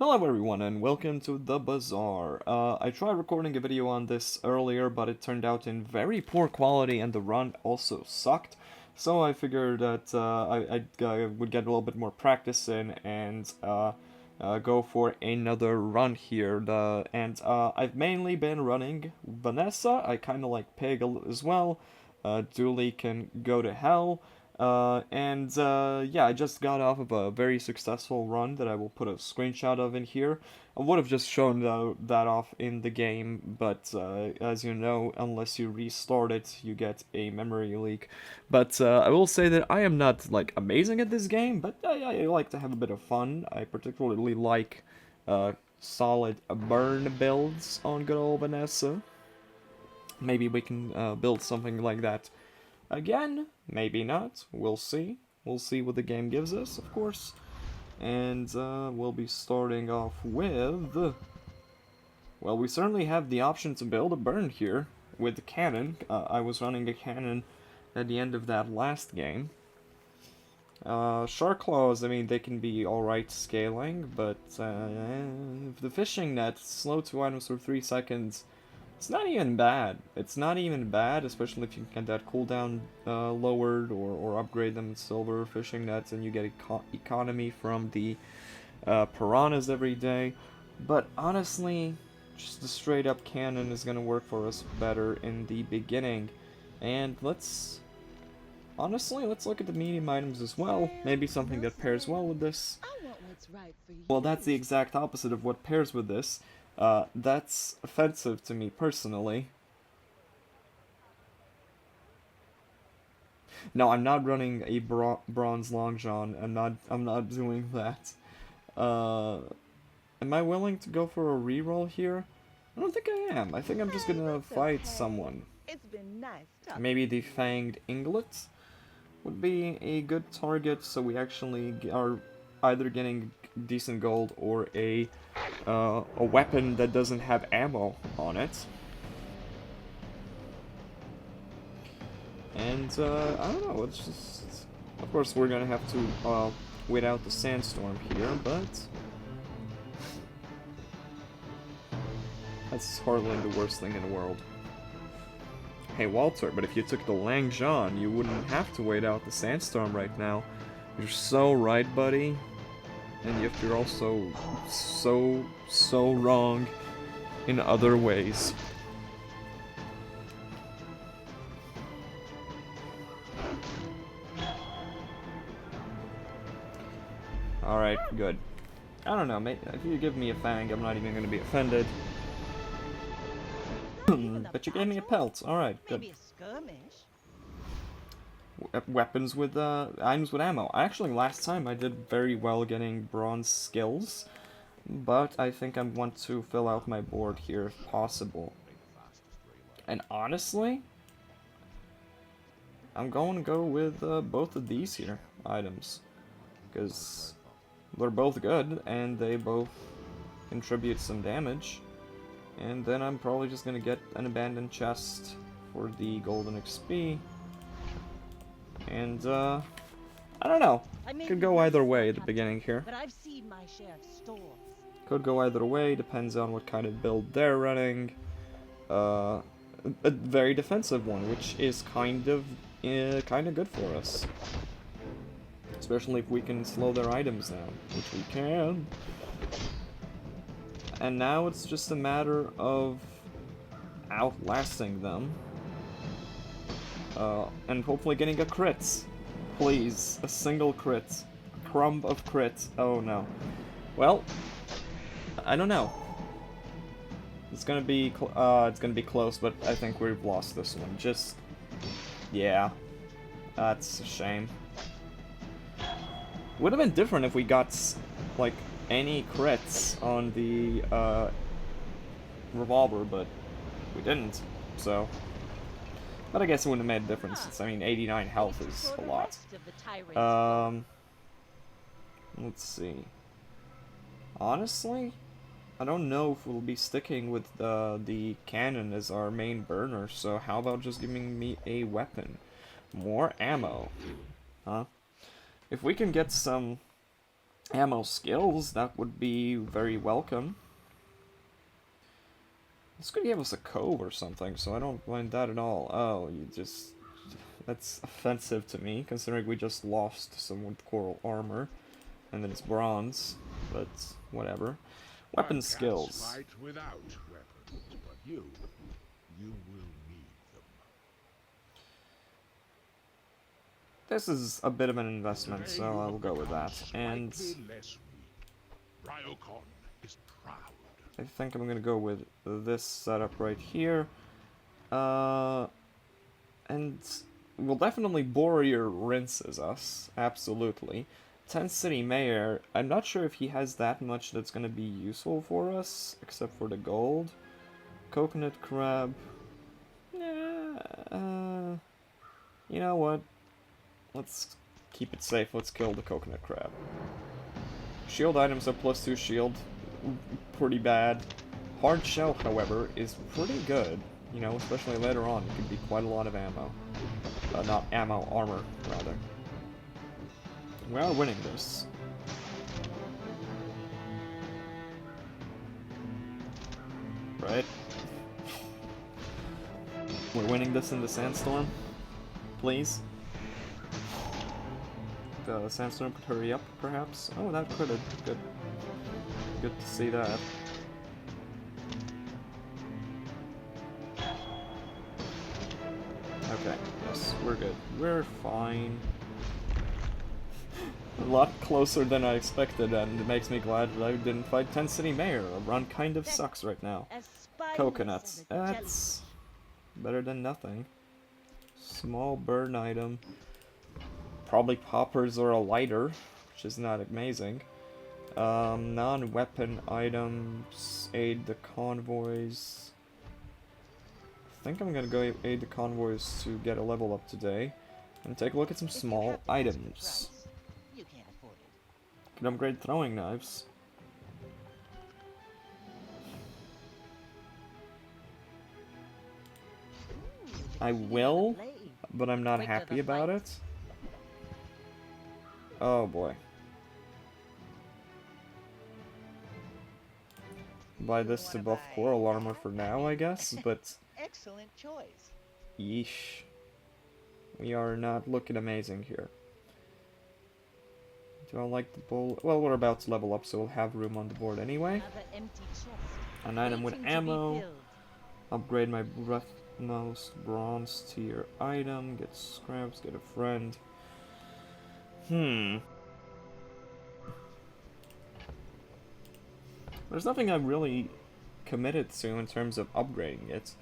Hello everyone and welcome to the Bazaar. I tried recording a video on this earlier, but it turned out in very poor quality and the run also sucked. So I figured that I would get a little bit more practice in and go for another run here. I've mainly been running Vanessa. I kind of like Pig as well. Dooley can go to hell. Yeah, I just got off of a very successful run that I will put a screenshot of in here. I would have just shown that off in the game, but as you know, unless you restart it, you get a memory leak. But I will say that I am not like amazing at this game, but I like to have a bit of fun. I particularly like solid burn builds on good old Vanessa. Maybe we can build something like that again, maybe not. We'll see. We'll see what the game gives us, of course. And we'll be starting off with... Well, we certainly have the option to build a burn here with the cannon. I was running a cannon at the end of that last game. Shark claws, I mean, they can be alright scaling, but if the fishing net, slow 2 items for 3 seconds, it's not even bad. It's not even bad, especially if you can get that cooldown lowered or upgrade them in silver fishing nets and you get economy from the piranhas every day. But honestly, just a straight up cannon is going to work for us better in the beginning. And honestly, let's look at the medium items as well. Maybe something that pairs well with this. Well, that's the exact opposite of what pairs with this. That's offensive to me personally. No, I'm not running a bronze long john. I'm not doing that. Am I willing to go for a reroll here? I don't think I am. I think I'm just gonna fight someone. Maybe the Fanged Inglet would be a good target, so we actually are either getting decent gold or a weapon that doesn't have ammo on it. And I don't know, it's just, of course we're gonna have to wait out the sandstorm here, but that's hardly the worst thing in the world. Hey Walter, but if you took the Lang John, you wouldn't have to wait out the sandstorm right now. You're so right, buddy. And yet you're also so wrong in other ways. Alright, good. I don't know, if you give me a fang, I'm not even going to be offended. But you gave me a pelt. Alright, good. Weapons with, items with ammo. Actually, last time I did very well getting bronze skills, but I think I want to fill out my board here if possible. And honestly, I'm going to go with both of these here items, because they're both good and they both contribute some damage. And then I'm probably just going to get an abandoned chest for the golden XP. And, I don't know. Could go either way at the beginning here. Could go either way, depends on what kind of build they're running. A very defensive one, which is kind of good for us. Especially if we can slow their items down, which we can. And now it's just a matter of outlasting them. And hopefully getting a crit. Please, a single crit. A crumb of crit. Oh no. Well, I don't know. It's gonna be close, but I think we've lost this one. Yeah. That's a shame. Would have been different if we got, like, any crits on the, revolver, but we didn't, so... But I guess it wouldn't have made a difference, since, I mean, 89 health is a lot. Let's see. Honestly, I don't know if we'll be sticking with the cannon as our main burner, so how about just giving me a weapon? More ammo. Huh? If we can get some ammo skills, that would be very welcome. This could give us a cove or something, so I don't mind that at all. Oh, you just... That's offensive to me, considering we just lost someone with coral armor. And then it's bronze, but whatever. Weapon skills. Fight without weapons, but you will need them. This is a bit of an investment, so I'll go with that. And Ryokon is proud. I think I'm gonna go with this setup right here. And we'll definitely Warrior rinses us, absolutely. 10 City Mayor, I'm not sure if he has that much that's gonna be useful for us, except for the gold. Coconut Crab. Yeah, you know what? Let's keep it safe. Let's kill the Coconut Crab. Shield items are +2 shield. Pretty bad. Hard Shell, however, is pretty good. You know, especially later on. It could be quite a lot of ammo. Not ammo, armor, rather. We are winning this. Right? We're winning this in the sandstorm. Please. The sandstorm could hurry up, perhaps. Oh, that could have. Good. Good to see that. Okay, yes, we're good. We're fine. A lot closer than I expected, and it makes me glad that I didn't fight 10 City Mayor. Our run kind of sucks right now. Coconuts. That's better than nothing. Small burn item. Probably poppers or a lighter, which is not amazing. Non-weapon items. Aid the convoys. I think I'm gonna go aid the convoys to get a level up today. And take a look at some small items. Can upgrade throwing knives. I will, but I'm not happy about it. Oh boy. Buy this to buff coral armor for now, I guess, but... Excellent choice. Yeesh. We are not looking amazing here. Do I like the bowl? Well, we're about to level up, so we'll have room on the board anyway. An item with ammo. Upgrade my breathnos bronze tier item. Get scraps, get a friend. There's nothing I'm really committed to in terms of upgrading it.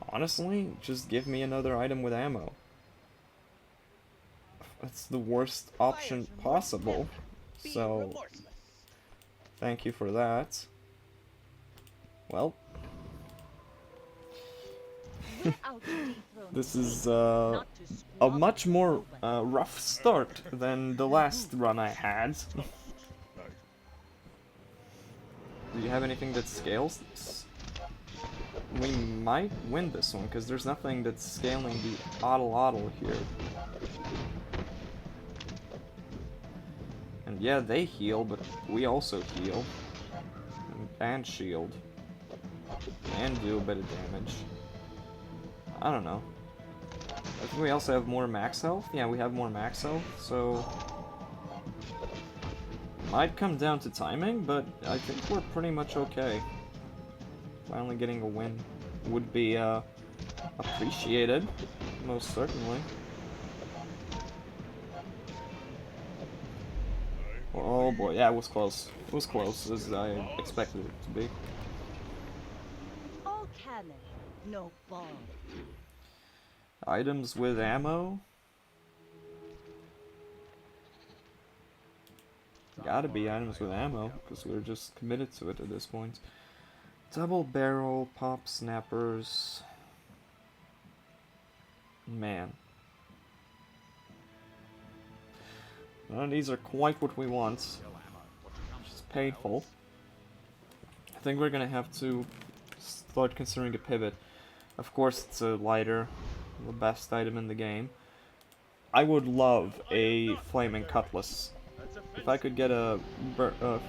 Honestly, just give me another item with ammo. It's the worst option possible, so thank you for that. Well, this is a much more rough start than the last run I had. Do you have anything that scales this? We might win this one, because there's nothing that's scaling the Oddle here. And yeah, they heal, but we also heal. And shield. And do a bit of damage. I don't know. I think we also have more max health. Yeah, we have more max health, so... Might come down to timing, but I think we're pretty much okay. Finally getting a win would be appreciated, most certainly. Oh boy, yeah, it was close. It was close, as I expected it to be. All cannon, no ball. Items with ammo? Gotta be items with ammo, because we're just committed to it at this point. Double barrel, pop snappers. Man. None of these are quite what we want. Which is painful. I think we're gonna have to start considering a pivot. Of course, it's a lighter, the best item in the game. I would love a flaming cutlass. If I could get a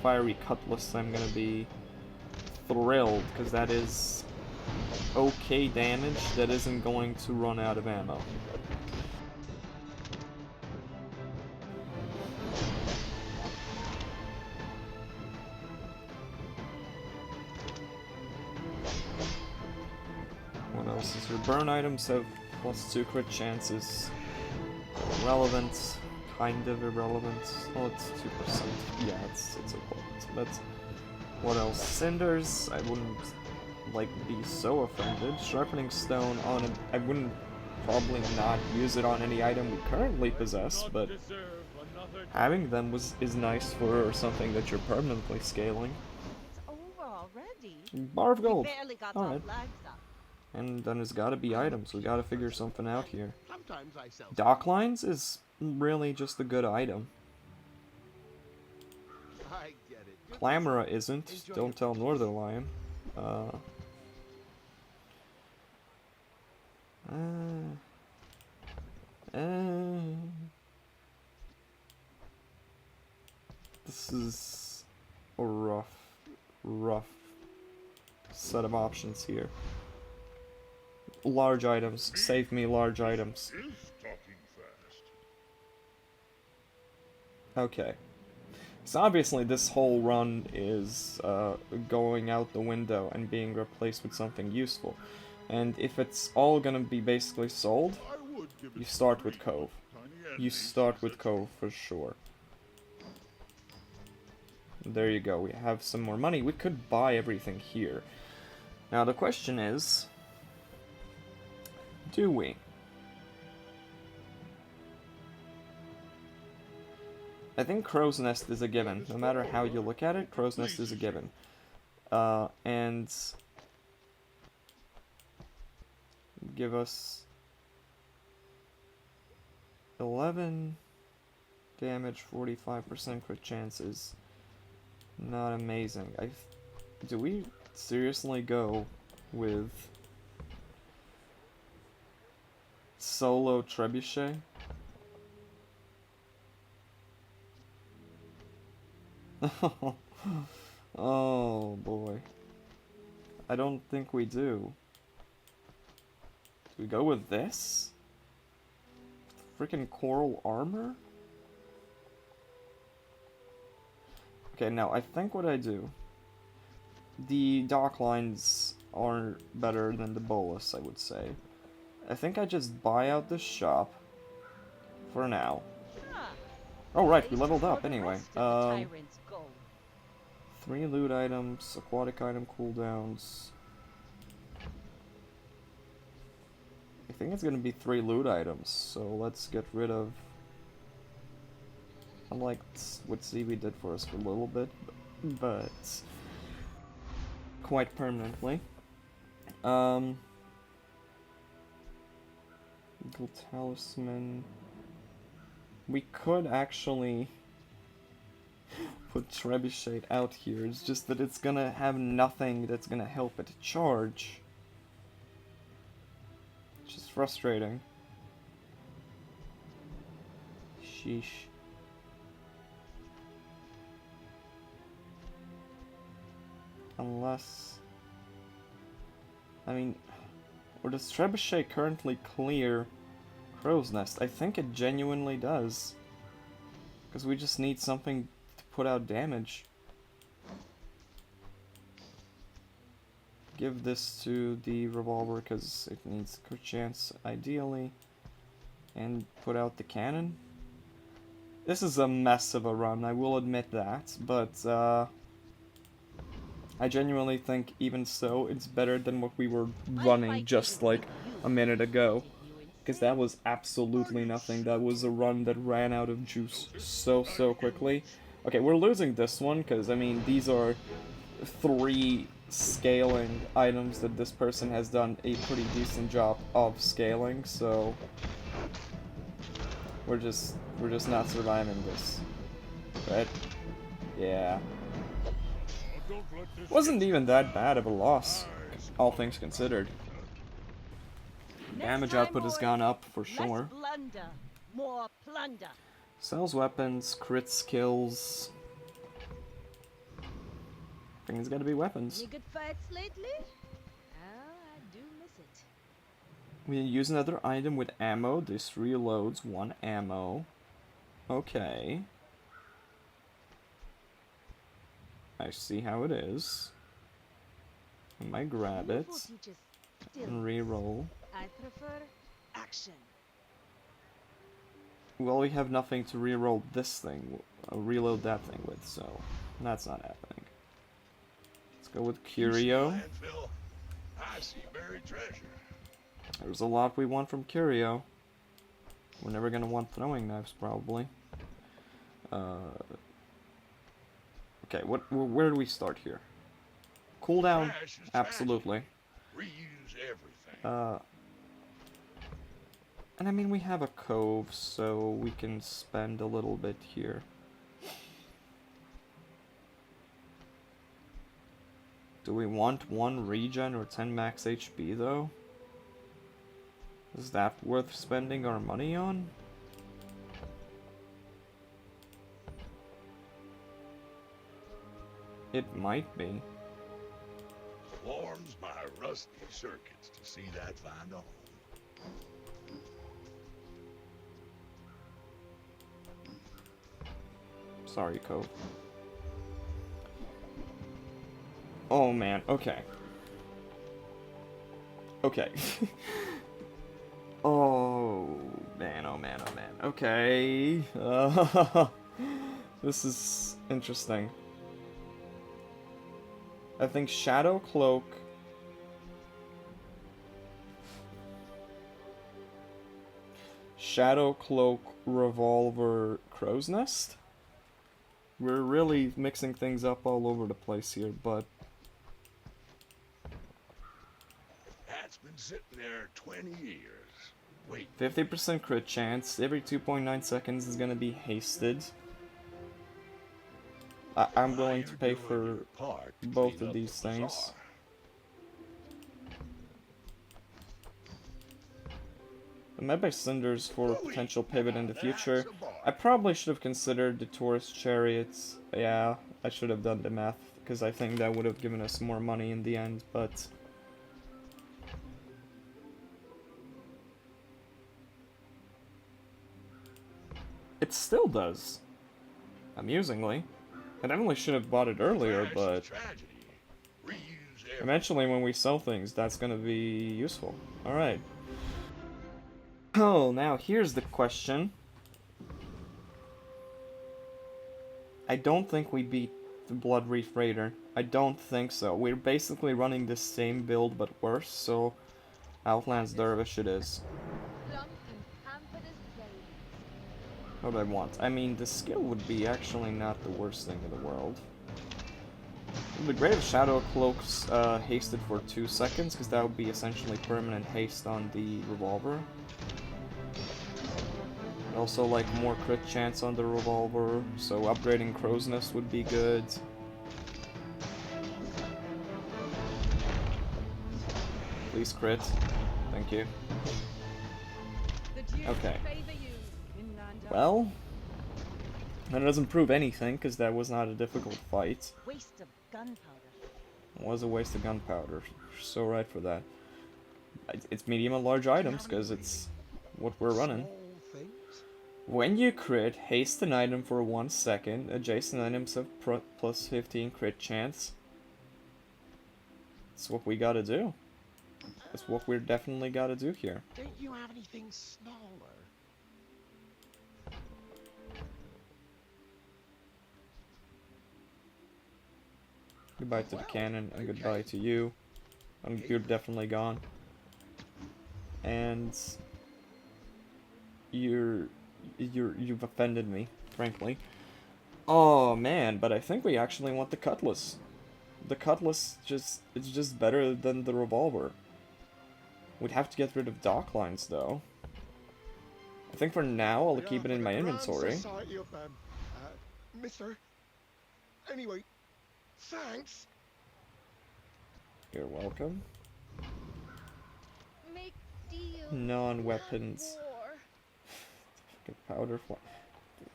fiery cutlass, I'm gonna be thrilled, because that is okay damage that isn't going to run out of ammo. What else is here? Burn items have +2 crit chances. Relevant, kind of irrelevant. Oh, it's 2%. Yeah, it's important. But what else? Cinders, I wouldn't like be so offended. Sharpening stone on I wouldn't probably not use it on any item we currently possess, but having them is nice for something that you're permanently scaling. It's over already. Bar of We gold. barely got Alright. our flags up. And then there's gotta be items. We gotta figure something out here. Sometimes I sell. Dock lines is really just a good item. I get it. Good Clamora isn't. Enjoy Don't your tell peace. Northern Lion. This is a rough set of options here. Large items. Save me large items. Is talking fast. Okay. So obviously this whole run is going out the window and being replaced with something useful. And if it's all gonna be basically sold, I would give it you start with three Cove. tiny You enemies, start with etc. Cove for sure. There you go, we have some more money. We could buy everything here. Now the question is, do we? I think Crow's Nest is a given. No matter how you look at it, Crow's Nest is a given. And give us 11 damage, 45% crit chances. Not amazing. Do we seriously go with solo trebuchet? Oh boy. I don't think we do. Do we go with this? Freaking coral armor? Okay, now I think what I do. The dock lines are better than the bolus, I would say. I think I just buy out the shop for now. Ah, Oh right, we place leveled where up the anyway. rest of the tyrants go. 3 loot items, aquatic item cooldowns. I think it's gonna be 3 loot items, so let's get rid of. I liked what Seaweed did for us for a little bit, but quite permanently. Gold Talisman. We could actually put Trebuchet out here, it's just that it's gonna have nothing that's gonna help it charge. Which is frustrating. Sheesh. Unless... I mean... Or does Trebuchet currently clear Crow's Nest? I think it genuinely does. Because we just need something to put out damage. Give this to the revolver because it needs crit chance ideally. And put out the cannon. This is a mess of a run, I will admit that, but I genuinely think even so it's better than what we were running just like a minute ago. Because that was absolutely nothing. That was a run that ran out of juice so quickly. Okay, we're losing this one because, I mean, these are 3 scaling items that this person has done a pretty decent job of scaling, so we're just not surviving this. Right? Yeah. Wasn't even that bad of a loss, all things considered. Damage output has gone up for sure. Less blunder, more plunder. Sells weapons, crit skills. I think it's gotta be weapons. Any good fights lately? Oh, I do miss it. We use another item with ammo. This reloads 1 ammo. Okay. I see how it is. I might grab it Beautiful teaches and stillness. reroll. I prefer action. Well, we have nothing to reroll this thing, reload that thing with, so that's not happening. Let's go with You see Curio. landfill? I see buried treasure. There's a lot we want from Curio. We're never gonna want throwing knives, probably. Okay, where do we start here? Cooldown, Trash is absolutely. tragedy. Reuse everything. And I mean, we have a cove, so we can spend a little bit here. Do we want 1 regen or 10 max HP, though? Is that worth spending our money on? It might be. Warms my rusty circuits to see that find a home. Sorry, Cove. Oh man, okay. Okay. Oh man, oh man, oh man. Okay. This is interesting. I think Shadow Cloak. Shadow Cloak, Revolver, Crow's Nest? We're really mixing things up all over the place here, but That's been sitting there 20 years. Wait, 50% crit chance, every 2.9 seconds is gonna be hasted. I'm willing to pay for both of these things. The Medbay Cinders for a potential pivot in the future. I probably should have considered the Tourist Chariots. Yeah, I should have done the math, because I think that would have given us more money in the end, but it still does, amusingly. I definitely should have bought it earlier, but eventually when we sell things, that's gonna be useful. Alright. Oh, now here's the question. I don't think we beat the Blood Reef Raider. I don't think so. We're basically running the same build but worse, so Outlands Dervish it is. What do I want? I mean, the skill would be actually not the worst thing in the world. It would be great if Shadow Cloaks hasted for 2 seconds, because that would be essentially permanent haste on the Revolver. Also, like, more crit chance on the Revolver, so upgrading Crow's Nest would be good. Please crit. Thank you. Okay. Well, that doesn't prove anything, because that was not a difficult fight. Waste of gunpowder. It was a waste of gunpowder. So right for that. It's medium and large items, because it's what we're running. When you crit, haste an item for 1 second. Adjacent items have plus 15 crit chance. That's what we gotta do. That's what we're definitely gotta do here. Don't you have anything smaller? Goodbye to the cannon, and goodbye to you. You're definitely gone. And you've offended me, frankly. Oh man, but I think we actually want the Cutlass. The Cutlass it's just better than the Revolver. We'd have to get rid of dock lines though. I think for now I'll keep it in my inventory. Mister. Anyway, thanks. You're welcome. Make deals. Non-weapons. War. Fucking powder fly.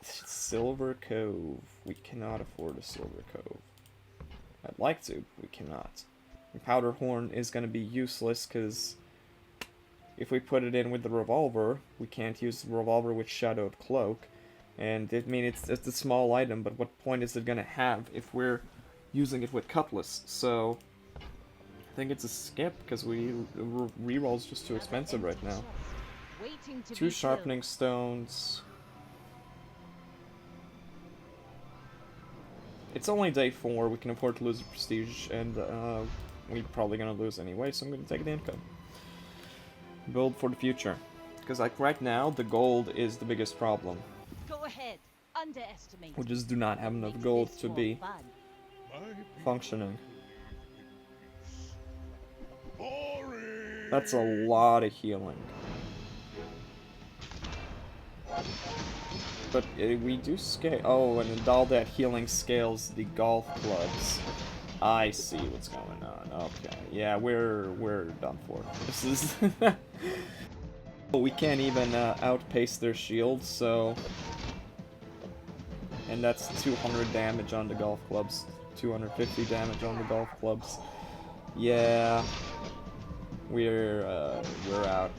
Silver Cove. We cannot afford a Silver Cove. I'd like to, we cannot. And Powder Horn is going to be useless because if we put it in with the revolver, we can't use the revolver with Shadowed Cloak. And I mean, it's a small item, but what point is it going to have if we're using it with Cutlass? So I think it's a skip because reroll's just too expensive right now. Waiting to 2 be sharpening stones. It's only day 4, we can afford to lose the prestige, and we're probably gonna lose anyway, so I'm gonna take the income. Build for the future. Because like right now, the gold is the biggest problem. filled. Go ahead. Underestimate. We just do not have enough Makes gold this to more be fun. My people functioning. boring. That's a lot of healing. But we do scale. Oh, and all that healing scales the golf clubs. I see what's going on. Okay, yeah, we're done for. This is. We can't even outpace their shields, so. And that's 200 damage on the golf clubs. 250 damage on the golf clubs. Yeah, we're out.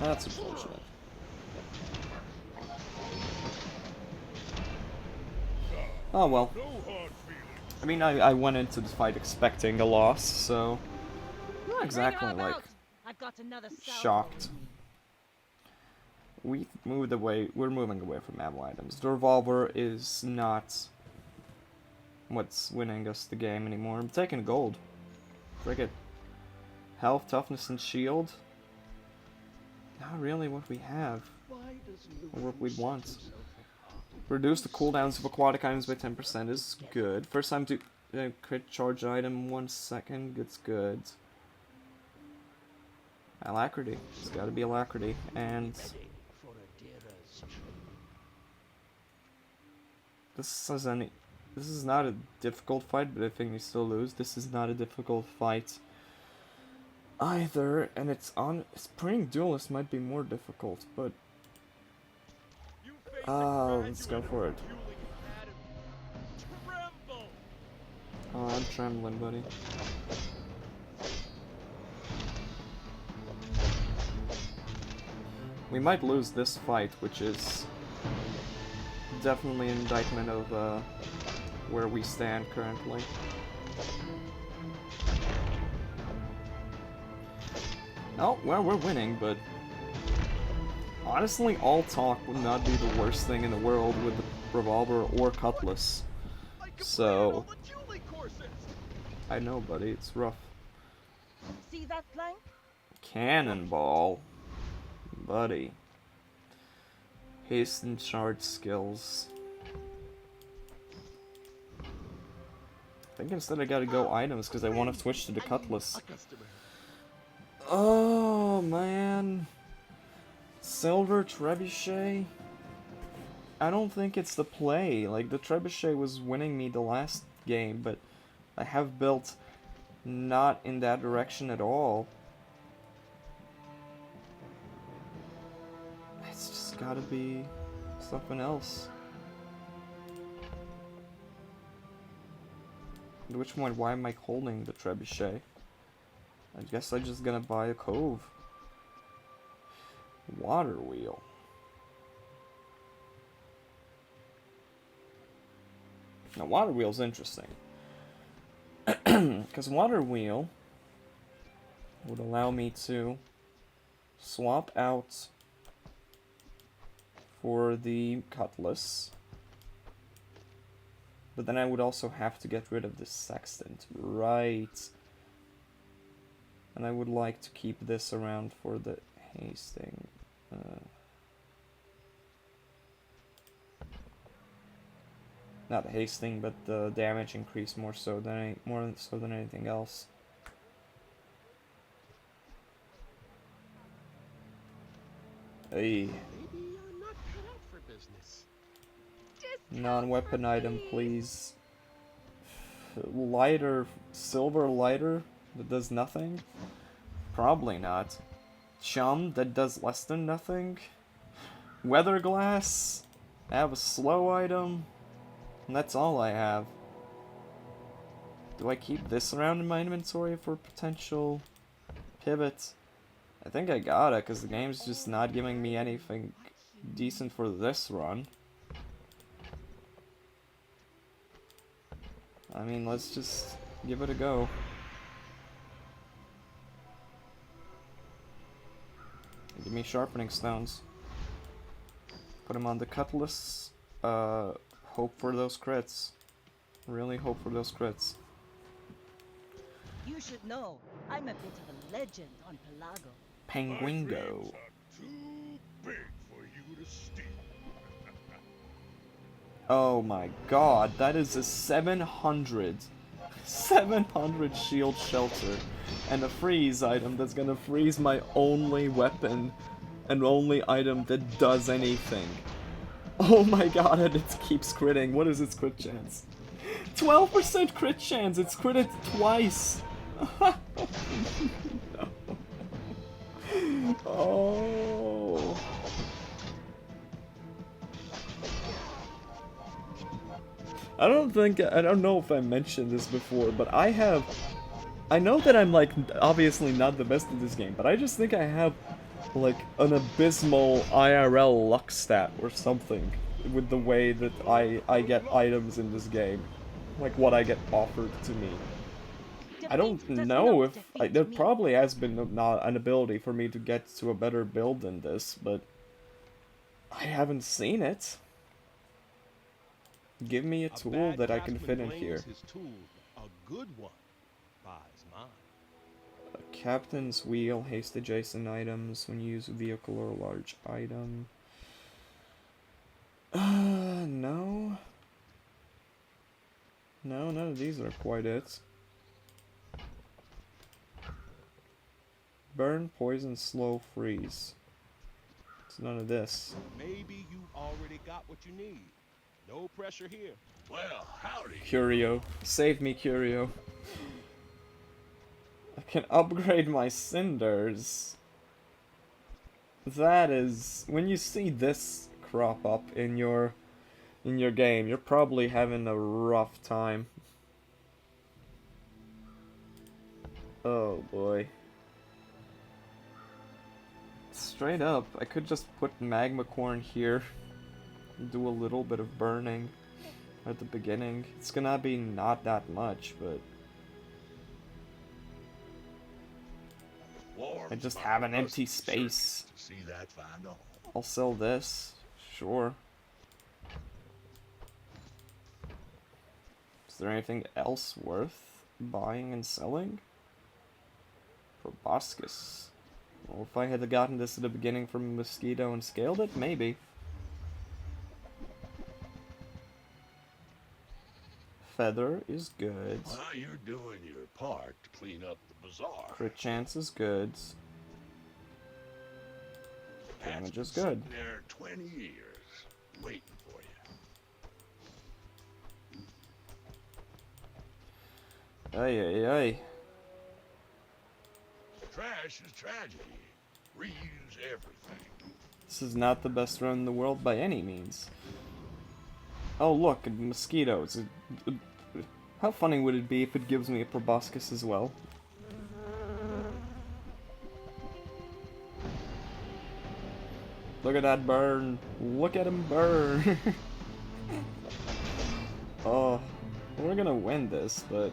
That's unfortunate. Oh well. No hard feelings. I mean, I went into the fight expecting a loss, so not exactly Bring 'em like out. I've got another salvo. shocked. We moved away. We're moving away from ammo items. The revolver is not what's winning us the game anymore. I'm taking gold. Frick it. Health, toughness, and shield. Not really what we have, Why does or what we'd want. Reduce the cooldowns of aquatic items by 10% is good. First time to crit charge item 1 second, it's good. Alacrity. It's gotta be alacrity. And for a dearest this is not a difficult fight, but I think we still lose. This is not a difficult fight either, and Spring Duelist might be more difficult, but let's go for it. Oh, I'm trembling, buddy. We might lose this fight, which is definitely an indictment of where we stand currently. Oh, well, we're winning, but honestly, all talk would not be the worst thing in the world with the revolver or cutlass. So, I know, buddy, it's rough. See that plank? Cannonball, buddy. Haste and charge skills. I think instead I gotta go items because I want to switch to the cutlass. Oh man, Silver Trebuchet. I don't think it's the play. Like the Trebuchet was winning me the last game, but I have built not in that direction at all. It's just gotta be something else. At which point, why am I holding the Trebuchet? I guess I'm just gonna buy a Cove. Water Wheel. Now, Water Wheel's interesting. Because Water Wheel would allow me to swap out for the Cutlass. But then I would also have to get rid of the Sextant. Right. And I would like to keep this around for the hasting. Not the hasting, but the damage increase more so than anything else. Hey. Maybe you're not cut out for business. Non-weapon item, please. Lighter, silver lighter that does nothing. Probably not. Chum, that does less than nothing. Weather glass. I have a slow item. And that's all I have. Do I keep this around in my inventory for potential pivots? I think I gotta, because the game's just not giving me anything decent for this run. I mean, let's just give it a go. Give me sharpening stones. Put them on the cutlass. Hope for those crits. Really hope for those crits. You should know, I'm a bit of a legend on Pelago. Penguingo. Too big for you to steal. Oh my god, that is a 700 shield shelter and a freeze item that's gonna freeze my only weapon and only item that does anything. Oh my god, and it keeps critting. What is its crit chance? 12% crit chance! It's critted twice! No. Oh. I don't know if I mentioned this before, but I know that I'm like obviously not the best at this game, but I just think I have like an abysmal IRL luck stat or something with the way that I get items in this game, like what I get offered to me. I don't know if there probably has been not an ability for me to get to a better build than this, but I haven't seen it. Give me a tool that I can fit in here. His tool, a good one, buys mine. A captain's wheel, haste adjacent items when you use a vehicle or a large item. No. No, none of these are quite it. Burn, poison, slow, freeze. It's none of this. Maybe you already got what you need. No pressure here. Well, howdy. Curio. Save me, Curio. I can upgrade my cinders. That is... When you see this crop up in your game, you're probably having a rough time. Oh boy. Straight up, I could just put magma corn here. Do a little bit of burning at the beginning. It's gonna be not that much, but I just have an empty space. See that find all. I'll sell this, sure. Is there anything else worth buying and selling? Proboscis. Well, if I had gotten this at the beginning from Mosquito and scaled it, maybe. Feather is good. Well, you're doing your part to clean up the bazaar. Crit chance is good. Damage is good. Sitting there 20 years, waiting for you. Ay, ay, ay. Trash is tragedy. Reuse everything. This is not the best run in the world by any means. Oh look, mosquitoes. How funny would it be if it gives me a proboscis as well? Look at that burn. Look at him burn. Oh, we're gonna win this, but it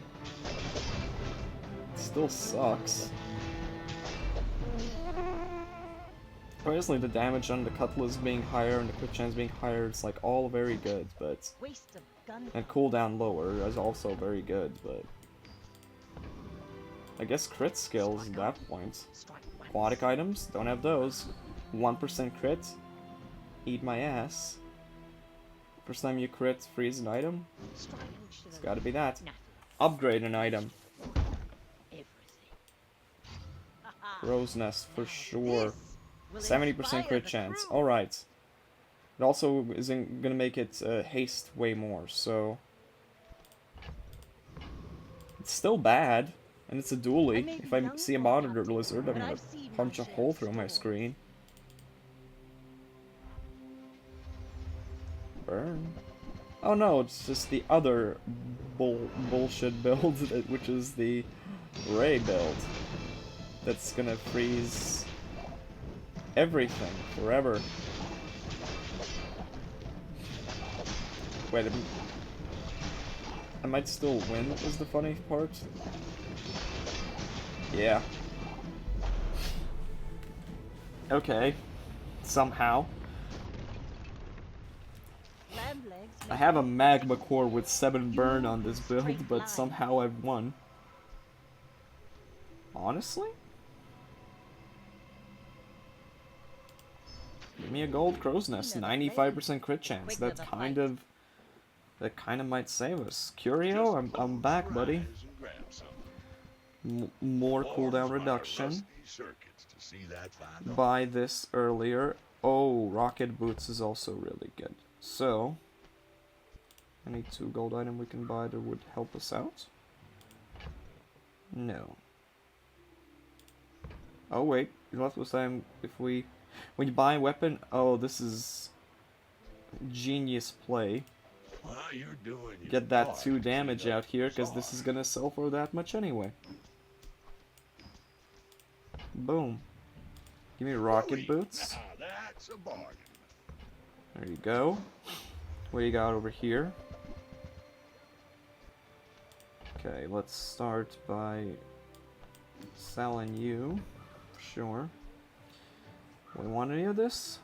still sucks. Personally, the damage on the cutlass being higher and the crit chance being higher, it's like all very good, but Waste of gun. and cooldown lower is also very good, but I guess crit skills at that point. Aquatic items, don't have those. 1% crit, eat my ass. First time you crit, freeze an item, it's gotta be that. Upgrade an item. Crow's nest for sure. 70% crit chance. Alright. It also isn't gonna make it haste way more, so... It's still bad. And it's a I dually. may If be I young, see a Lord monitor Captain, lizard, I'm but gonna I've seen my punch a share hole of through my storms. screen. Burn. Oh no, it's just the other bullshit build, which is the Ray build. That's gonna freeze everything forever. Wait, I might still win, is the funny part. Yeah. Okay. Somehow. Lamb legs I make have a good magma biscuits. core with 7 You burn move on in this a build, straight but line. somehow I've won. Honestly? Give me a gold crow's nest, You never 95% crit played. chance. Quick That never kind fight. of might save us. Curio, Just I'm close back, your buddy. eyes and grab something. More cooldown Dwarves run our reduction. rusty circuits to see that fine art. Buy this earlier. Oh, rocket boots is also really good. So, any 2 gold item we can buy that would help us out? No. Oh wait, you know what was saying? When you buy a weapon, oh, this is genius play. Well, you're doing your Get that part 2 to clean damage up out here, the because this bazaar. is gonna sell for that much anyway. Boom. Give me rocket Hurry. boots. Now that's a bargain. There you go. What do you got over here? Okay, let's start by selling you. Sure. We want any of this?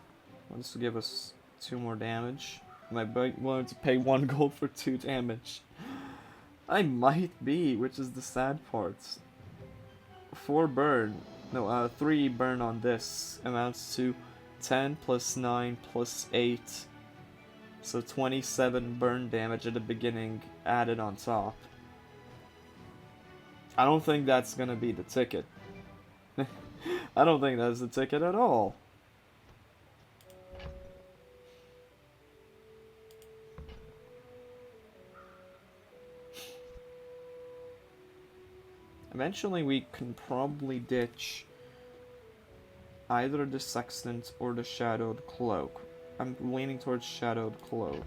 Well, this will give us 2 more damage. Am I willing to pay 1 gold for 2 damage? I might be, which is the sad part. 4 burn. No, 3 burn on this amounts to 10 plus 9 plus 8. So 27 burn damage at the beginning added on top. I don't think that's gonna be the ticket. I don't think that's the ticket at all. Eventually we can probably ditch either the Sextant or the Shadowed Cloak. I'm leaning towards Shadowed Cloak.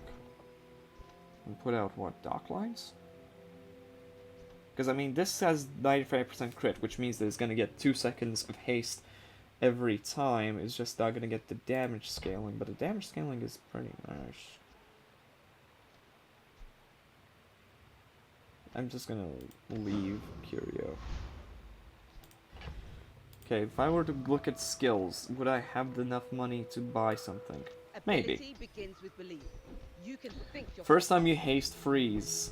And put out, what, dock lines? Because, I mean, this has 95% crit, which means that it's going to get 2 seconds of haste every time. It's just not going to get the damage scaling, but the damage scaling is pretty nice. I'm just going to leave Curio. Okay, if I were to look at skills, would I have enough money to buy something? Maybe. Ability begins with belief. You can think your First time you haste freeze.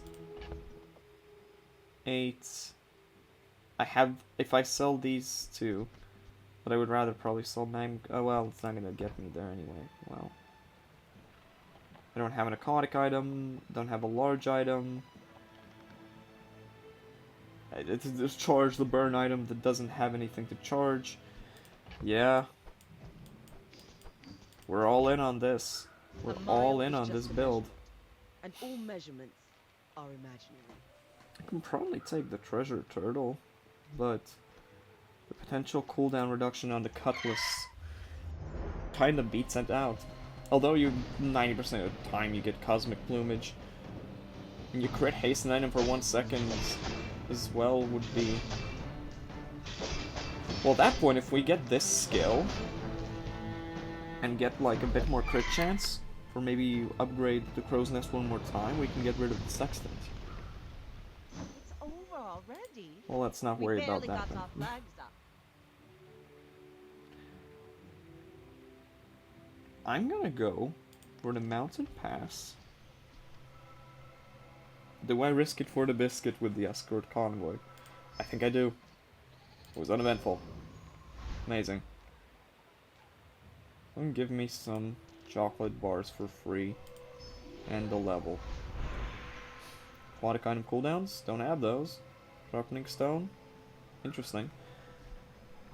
8. I have, if I sell these 2, but I would rather probably sell 9. Oh well, it's not gonna get me there anyway. Well, I don't have an aquatic item, don't have a large item. It's just charge the burn item that doesn't have anything to charge. Yeah. We're all in on this. We're A mile all in is on just this a build. measurement, and all measurements are imaginary. I can probably take the treasure turtle, but the potential cooldown reduction on the cutlass kinda beats it out. Although you 90% of the time you get cosmic plumage. And you crit haste an item for 1 second as well would be... Well, at that point, if we get this skill and get like a bit more crit chance, or maybe upgrade the crow's nest 1 more time, we can get rid of the sextant. It's over already. Well, let's not We worry barely about that got then. our flags up. I'm gonna go for the mountain pass. Do I risk it for the biscuit with the escort convoy? I think I do. It was uneventful. Amazing. Give me some chocolate bars for free. And a level. Aquatic item cooldowns? Don't have those. Sharpening stone? Interesting.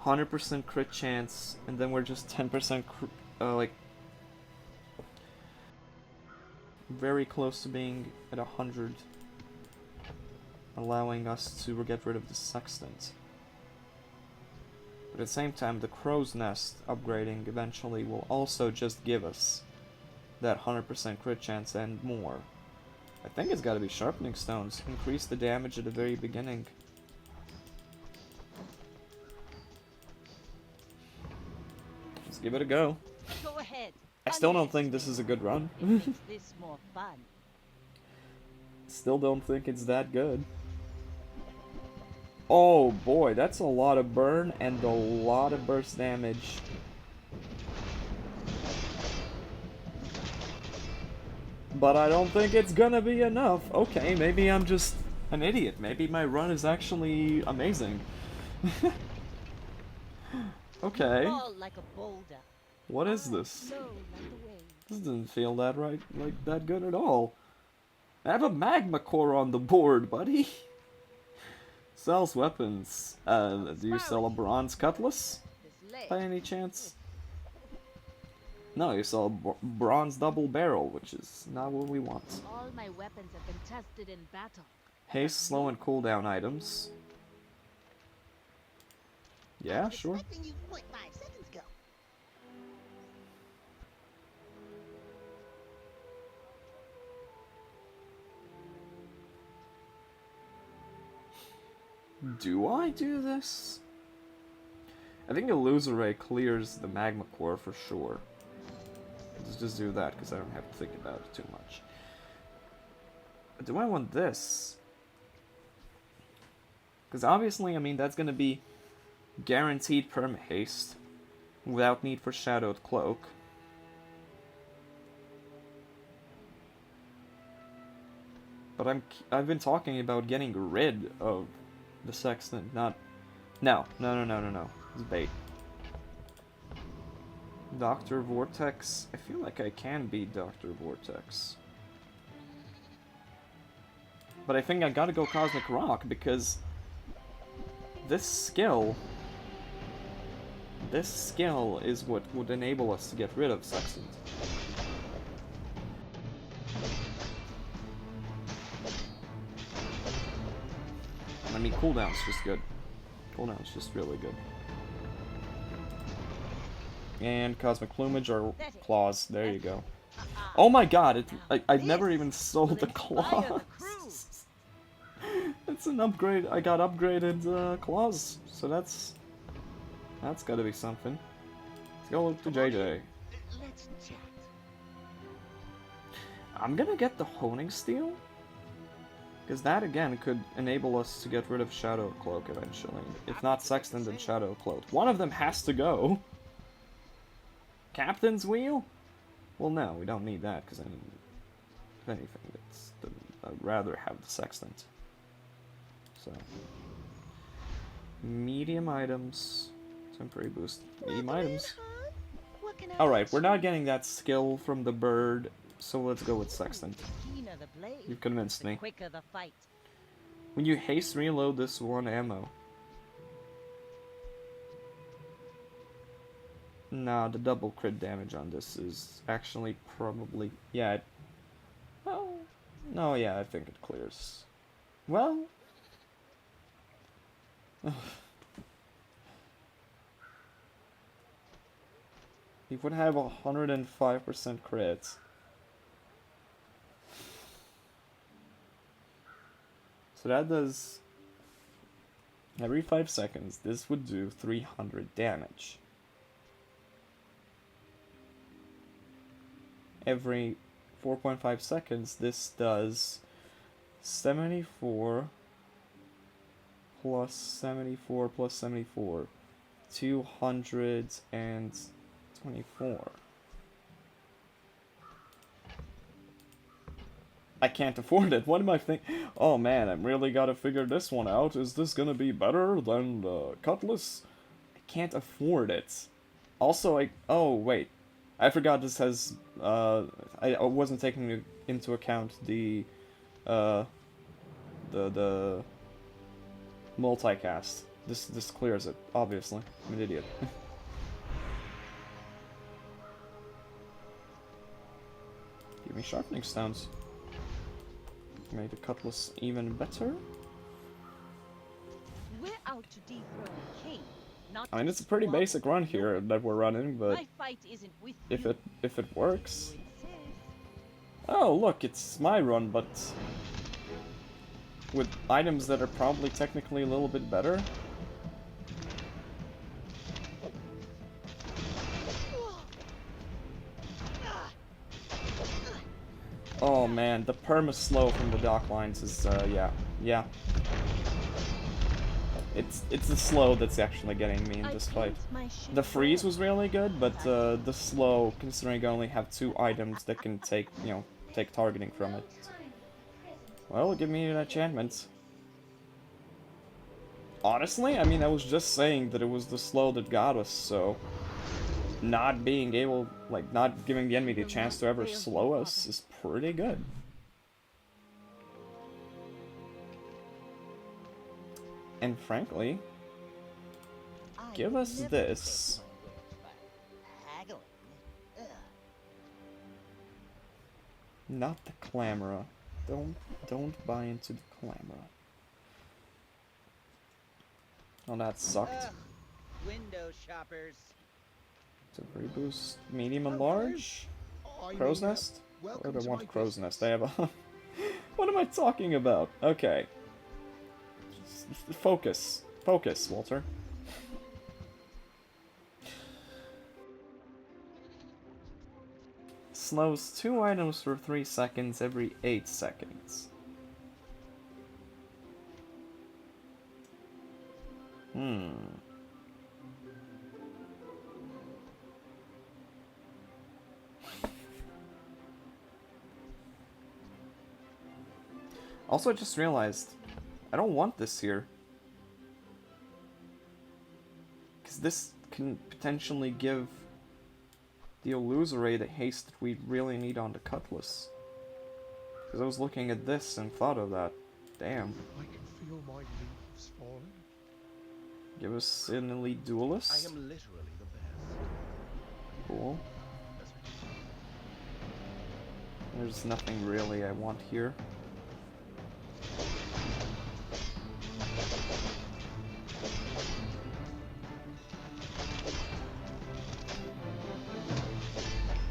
100% crit chance, and then we're just 10% like... very close to being at 100 allowing us to get rid of the sextant. But at the same time, the crow's nest upgrading eventually will also just give us that 100% crit chance and more. I think it's gotta be sharpening stones. Increase the damage at the very beginning. Let's give it a go. Go ahead. I still don't think this is a good run. It makes this more fun. Still don't think it's that good. Oh boy, that's a lot of burn and a lot of burst damage. But I don't think it's gonna be enough. Okay, maybe I'm just an idiot. Maybe my run is actually amazing. Okay. Fall like a boulder. What is this? Flow like the waves. This doesn't feel that right, like that good at all. I have a magma core on the board, buddy. Sells weapons. Do you sell a bronze cutlass? This leg. By any chance? No, you sell a bronze double barrel, which is not what we want. All my weapons have been tested in battle. Haste, slow, and cooldown items. Yeah, sure. Expecting you 0.5 seconds ago. Do I do this? I think Illusory Ray clears the magma core for sure. Let's just do that because I don't have to think about it too much. But do I want this? Because obviously, I mean, that's going to be guaranteed perma-haste without need for Shadowed Cloak. But I've been talking about getting rid of the sextant, not... No. It's bait. Dr. Vortex. I feel like I can beat Dr. Vortex. But I think I gotta go Cosmic Rock because this skill is what would enable us to get rid of Sextant. I mean, cooldown's just good. Cooldown's just really good. And Cosmic Plumage or Claws. There you go. Oh my god, I've never even sold the Claws. It's an upgrade. I got upgraded Claws. So that's gotta be something. Let's go to JJ. Let's chat. I'm gonna get the Honing Steel. Because that, again, could enable us to get rid of Shadow Cloak eventually. If not Sextant, then Shadow Cloak. One of them has to go. Captain's Wheel? Well, no, we don't need that, because I mean, if anything, I'd rather have the Sextant. So. Medium items. Temporary boost. Medium items. Alright, we're not getting that skill from the bird, so let's go with Sextant. Keener the blade, You've convinced the me. quicker the fight. When you haste reload this one ammo. Nah, the double crit damage on this is actually probably... Yeah, well... No, yeah, I think it clears. Well... He would have 105% crits. So that does... Every 5 seconds, this would do 300 damage. Every 4.5 seconds, this does 74 plus 74 plus 74. 224. I can't afford it. What am I thinking? Oh man, I really gotta figure this one out. Is this gonna be better than the Cutlass? I can't afford it. Also, oh wait. I forgot this has, I wasn't taking into account the multicast. This clears it, obviously. I'm an idiot. Give me sharpening stones. Make the Cutlass even better. out to dethrone a king, not I mean, to it's a pretty squabble basic run with here nobody. that we're running, but My fight isn't with if you. it If works. you insist. Oh, look, it's my run, but with items that are probably technically a little bit better. Oh man, the perma-slow from the dock lines is, yeah. It's the slow that's actually getting me in I this fight. paint my ship The freeze red. was really good, but the slow, considering I only have 2 items that can take, take targeting from it. Well, give me an enchantment. Honestly, I mean, I was just saying that it was the slow that got us, so not being able, like, not giving the enemy the chance to ever slow us is pretty good. And frankly, give us this. Haggling. Ugh. Not the clamora. Don't buy into the clamora. Oh, that sucked. Ugh, window shoppers. So reboost, medium and large? I Crow's mean, nest? Why welcome would I to want my crow's business. nest? I have a... What am I talking about? Okay. Focus. Focus, Walter. Slows 2 items for 3 seconds every 8 seconds. Also, I just realized I don't want this here. Because this can potentially give the illusory the haste that we really need on the Cutlass. Because I was looking at this and thought of that. Damn. I can feel my leaves falling. Give us an elite duelist. I am literally the best. Cool. There's nothing really I want here.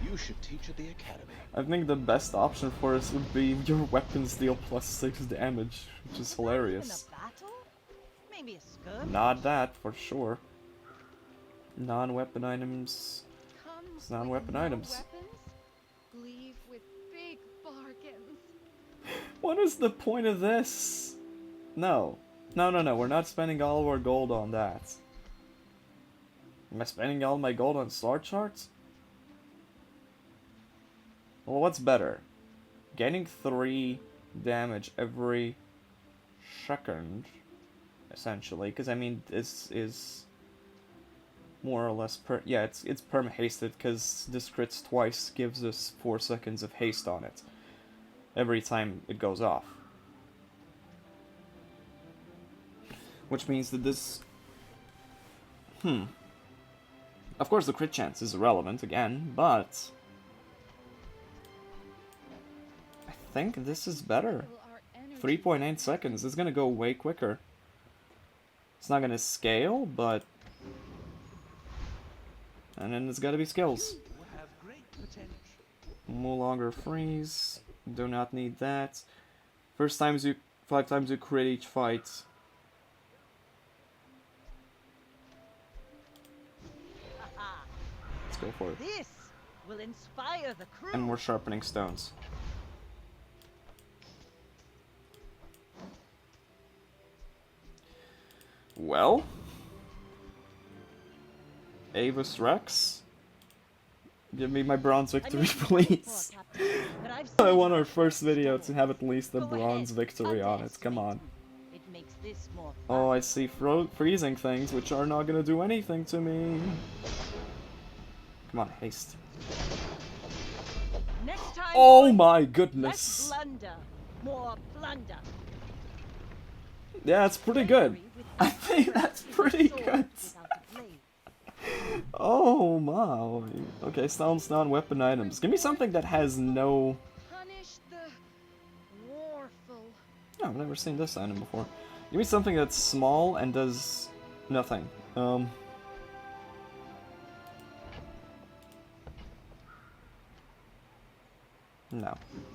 You should teach at the academy. I think the best option for us would be your weapons deal +6 damage, which is hilarious. In a battle? Maybe a skirmish. Not that, for sure. Non-weapon items. Come It's non-weapon with no items. weapons, leave with big bargains. What is the point of this? No. No, we're not spending all of our gold on that. Am I spending all my gold on star charts? Well, what's better? Getting 3 damage every second, essentially, because I mean, this is more or less it's perma-hasted, because this crits twice gives us 4 seconds of haste on it every time it goes off. Which means that this... Of course the crit chance is irrelevant again, but... I think this is better. 3.8 seconds, it's gonna go way quicker. It's not gonna scale, but... And then it's gotta be skills. You have great potential. No longer freeze. Do not need that. 5 times you crit each fight. Let's go for it. This will inspire the crew. And we're sharpening stones. Well, Avis Rex, give me my bronze victory, please. I want our first video to have at least a bronze victory on it. Come on. It makes this more Oh, I see freezing things, which are not gonna do anything to me. Come on, haste. Next time, Oh boys, my less goodness. blunder, more plunder. Yeah, it's pretty good. Bravery without I think strength that's is a pretty sword good. without a blade. Oh my. Okay, stones, non-weapon items. Give me something that has no... Punish the warful. Oh, I've never seen this item before. Give me something that's small and does nothing. No.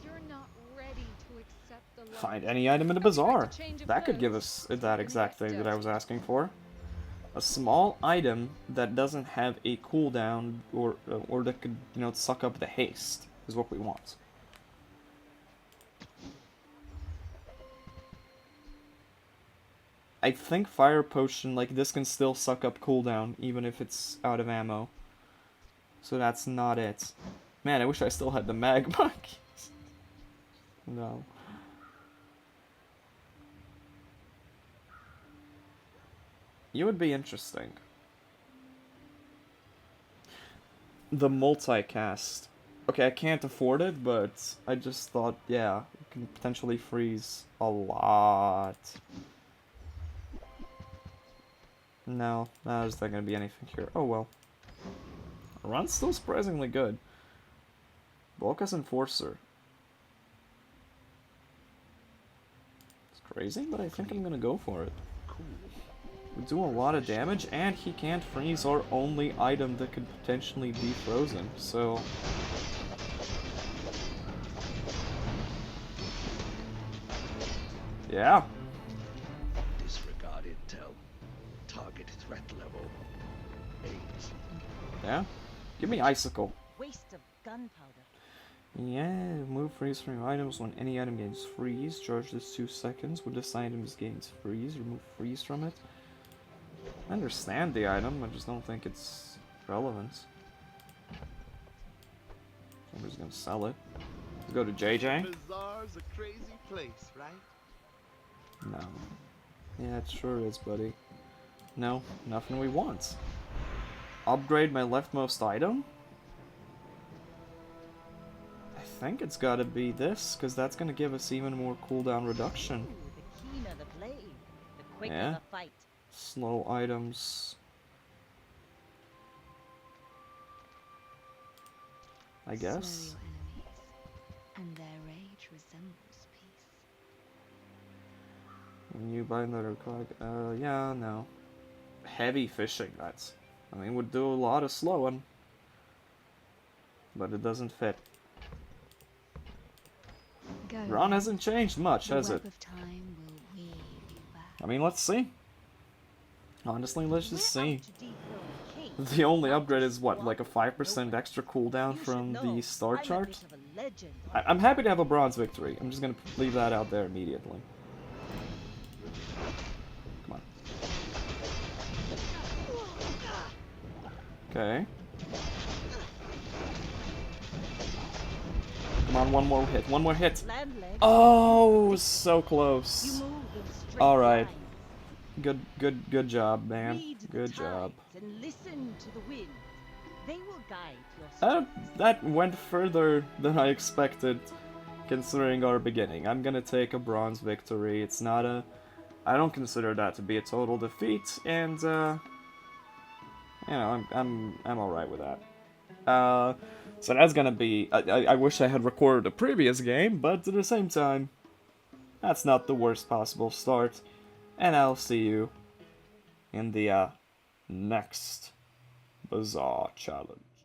You're not ready to accept the love. Find any item in the I'll be back bazaar. to change of That could give clothes. us that The exact next thing that I was dose. asking for. A small item that doesn't have a cooldown or that could, you know, suck up the haste is what we want. I think fire potion like this can still suck up cooldown even if it's out of ammo. So that's not it. Man, I wish I still had the magma. No. You would be interesting. The multicast. Okay, I can't afford it, but I just thought, yeah, it can potentially freeze a lot. No, there's not gonna be anything here. Oh well. Run's still surprisingly good. Volka's Enforcer. It's crazy, but I think I'm gonna go for it. We do a lot of damage, and he can't freeze our only item that could potentially be frozen, so... Yeah. Disregard intel. Target threat level 8. Yeah. Give me Icicle. Waste of gunpowder. Yeah, remove freeze from your items when any item gains freeze. Charge this 2 seconds. When this item gains freeze, remove freeze from it. I understand the item, I just don't think it's relevant. Somebody's gonna sell it. Let's go to JJ. Bazaar's a crazy place, right? No. Yeah, it sure is, buddy. No, nothing we want. Upgrade my leftmost item? I think it's gotta be this, because that's gonna give us even more cooldown reduction. Ooh, the keener the blade, the quicker Yeah. the fight. Slow items. I guess. Slow your enemies, and their rage resembles peace. When you buy another cog, yeah, no. Heavy fishing nets. I mean, would do a lot of slowing. But it doesn't fit. Go. Ron hasn't changed much, The has web it? of time will weave you back. I mean, let's see. Honestly, let's just We're see. out to dethrone the king, The only not upgrade to is what, swat like a 5% nobody. extra cooldown You should from know, the star I'm a chart? bit of a legend on I'm happy to have a bronze victory. I'm just gonna leave that out there immediately. Come on. Okay. Come on, one more hit. One more hit. land leg. Oh, so You close. move in straight Alright. lines. Good job, man. Read the Good job. tides and listen to the wind. They will guide your steps. That went further than I expected, considering our beginning. I'm gonna take a bronze victory. It's not a... I don't consider that to be a total defeat, and, you know, I'm alright with that. So that's gonna be... I wish I had recorded a previous game, but at the same time, that's not the worst possible start. And I'll see you in the, next Bazaar challenge.